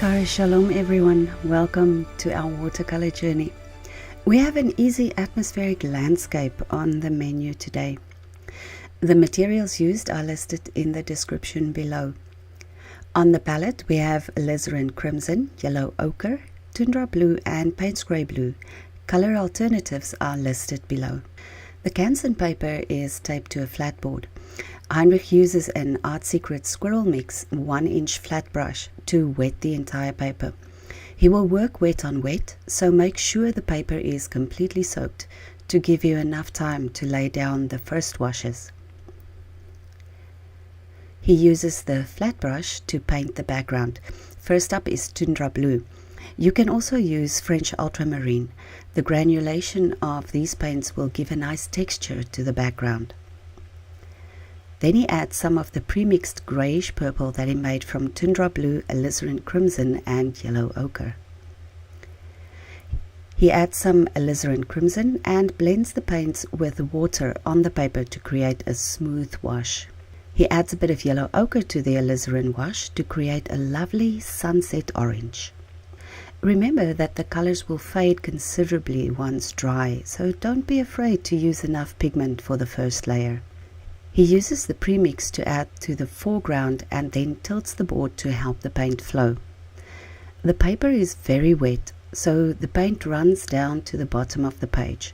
Namaskar, Shalom everyone, welcome to our watercolor journey. We have an easy atmospheric landscape on the menu today. The materials used are listed in the description below. On the palette we have Alizarin crimson, yellow ochre, Tundra blue and Payne's grey blue. Color alternatives are listed below. The Canson paper is taped to a flat board. Heinrich uses an Art Secret Squirrel Mix 1-inch flat brush to wet the entire paper. He will work wet on wet, so make sure the paper is completely soaked to give you enough time to lay down the first washes. He uses the flat brush to paint the background. First up is Tundra blue. You can also use French Ultramarine. The granulation of these paints will give a nice texture to the background. Then he adds some of the pre-mixed greyish-purple that he made from Tundra blue, Alizarin crimson and yellow ochre. He adds some Alizarin crimson and blends the paints with water on the paper to create a smooth wash. He adds a bit of yellow ochre to the alizarin wash to create a lovely sunset orange. Remember that the colors will fade considerably once dry, so don't be afraid to use enough pigment for the first layer. He uses the premix to add to the foreground and then tilts the board to help the paint flow. The paper is very wet, so the paint runs down to the bottom of the page,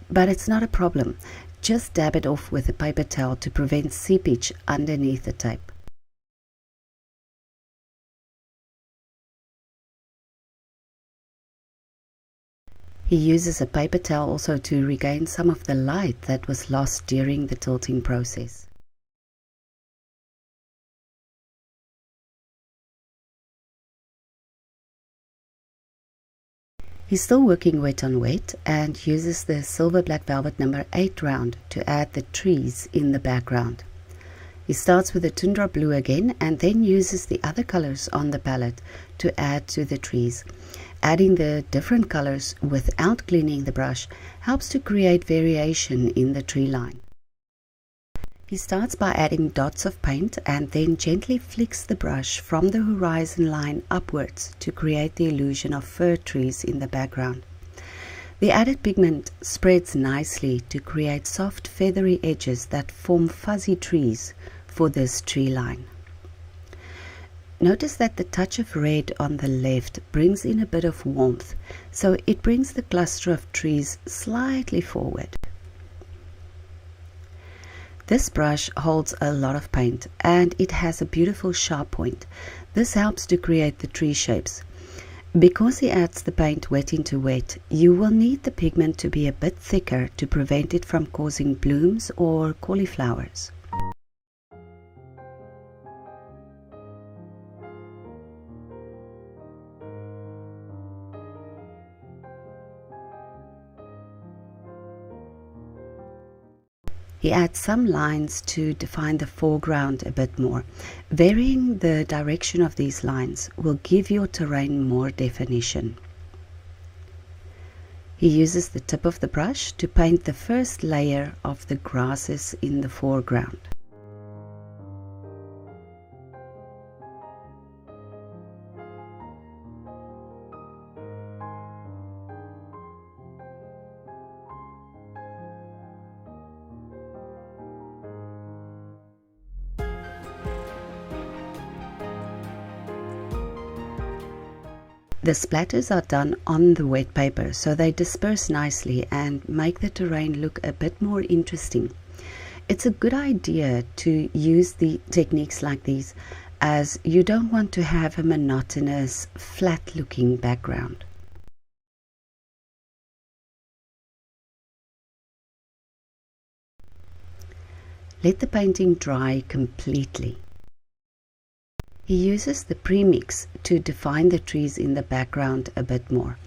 but it's not a problem. Just dab it off with a paper towel to prevent seepage underneath the tape. He uses a paper towel also to regain some of the light that was lost during the tilting process. He's still working wet on wet and uses the Silver Black Velvet number 8 round to add the trees in the background. He starts with the Tundra blue again and then uses the other colors on the palette to add to the trees. Adding the different colors without cleaning the brush helps to create variation in the tree line. He starts by adding dots of paint and then gently flicks the brush from the horizon line upwards to create the illusion of fir trees in the background. The added pigment spreads nicely to create soft feathery edges that form fuzzy trees for this tree line. Notice that the touch of red on the left brings in a bit of warmth, so it brings the cluster of trees slightly forward. This brush holds a lot of paint and it has a beautiful sharp point. This helps to create the tree shapes. Because he adds the paint wet into wet, you will need the pigment to be a bit thicker to prevent it from causing blooms or cauliflowers. He adds some lines to define the foreground a bit more. Varying the direction of these lines will give your terrain more definition. He uses the tip of the brush to paint the first layer of the grasses in the foreground. The splatters are done on the wet paper, so they disperse nicely and make the terrain look a bit more interesting. It's a good idea to use the techniques like these, as you don't want to have a monotonous, flat-looking background. Let the painting dry completely. He uses the premix to define the trees in the background a bit more.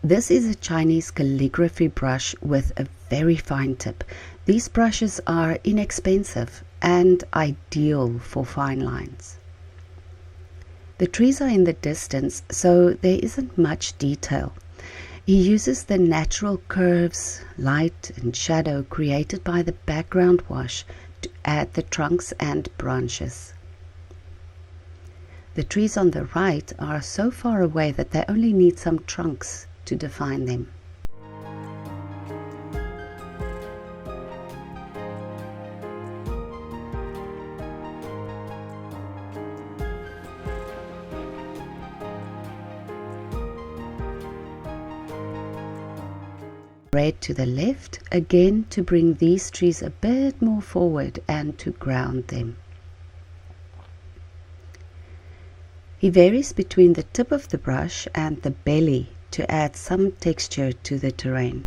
This is a Chinese calligraphy brush with a very fine tip. These brushes are inexpensive and ideal for fine lines. The trees are in the distance, so there isn't much detail. He uses the natural curves, light and shadow created by the background wash to add the trunks and branches. The trees on the right are so far away that they only need some trunks to define them. Red to the left, again to bring these trees a bit more forward and to ground them. He varies between the tip of the brush and the belly to add some texture to the terrain.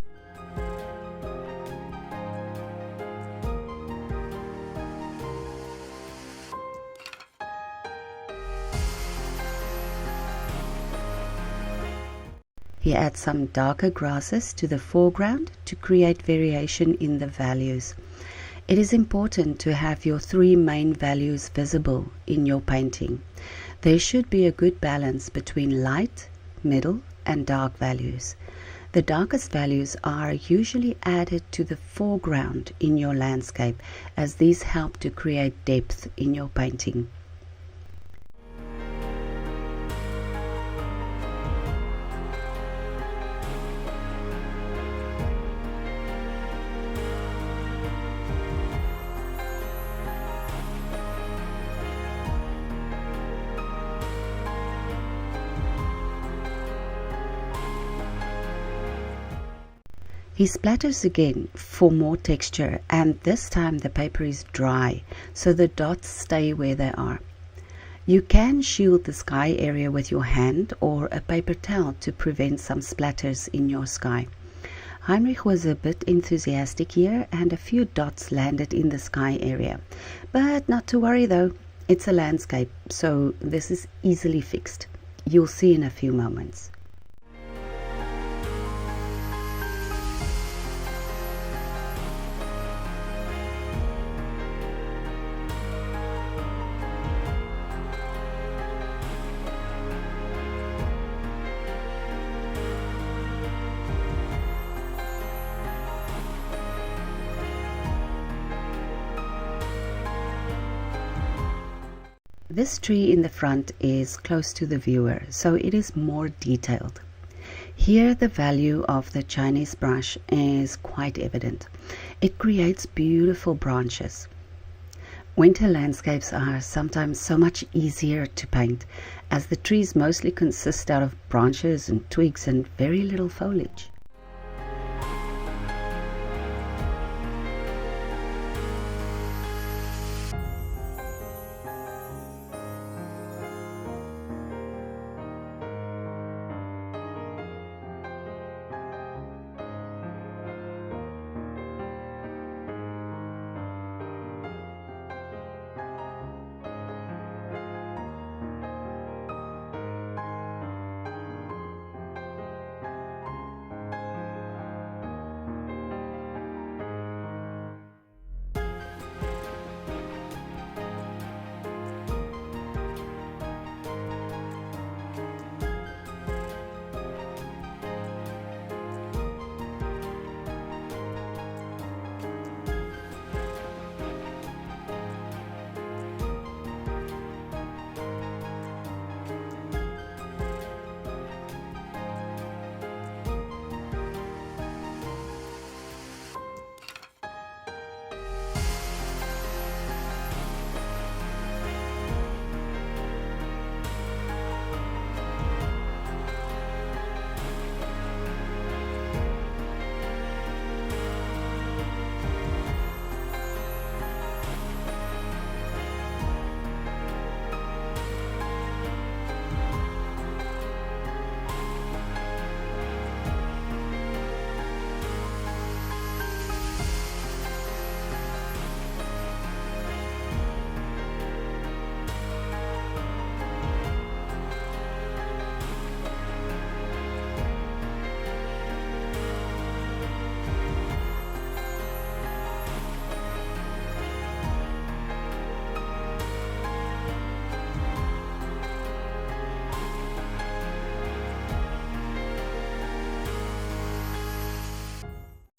He adds some darker grasses to the foreground to create variation in the values. It is important to have your three main values visible in your painting. There should be a good balance between light, middle, and dark values. The darkest values are usually added to the foreground in your landscape, as these help to create depth in your painting. He splatters again for more texture, and this time the paper is dry, so the dots stay where they are. You can shield the sky area with your hand or a paper towel to prevent some splatters in your sky. Heinrich was a bit enthusiastic here, and a few dots landed in the sky area. But not to worry though, it's a landscape, so this is easily fixed. You'll see in a few moments. This tree in the front is close to the viewer, so it is more detailed. Here the value of the Chinese brush is quite evident. It creates beautiful branches. Winter landscapes are sometimes so much easier to paint, as the trees mostly consist out of branches and twigs and very little foliage.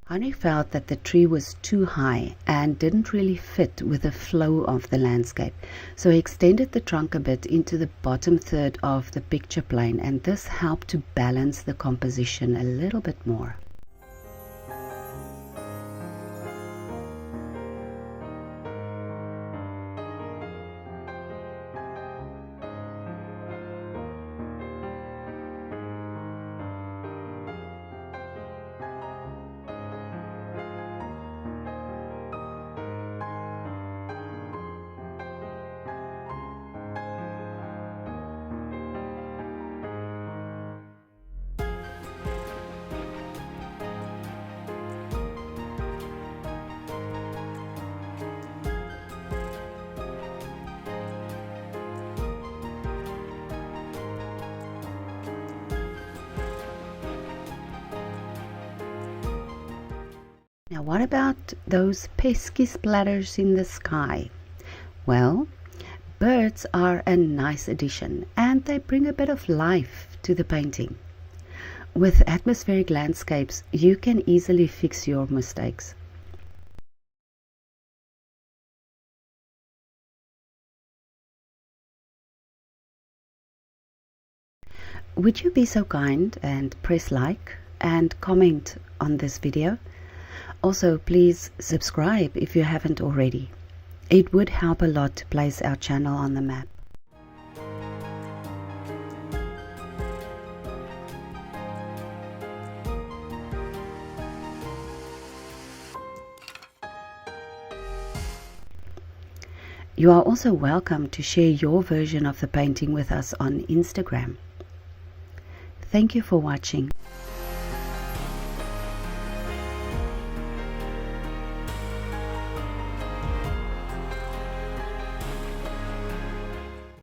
Heinrich felt that the tree was too high and didn't really fit with the flow of the landscape, so he extended the trunk a bit into the bottom third of the picture plane, and this helped to balance the composition a little bit more. Now what about those pesky splatters in the sky? Well, birds are a nice addition and they bring a bit of life to the painting. With atmospheric landscapes, you can easily fix your mistakes. Would you be so kind and press like and comment on this video? Also, please subscribe if you haven't already. It would help a lot to place our channel on the map. You are also welcome to share your version of the painting with us on Instagram. Thank you for watching.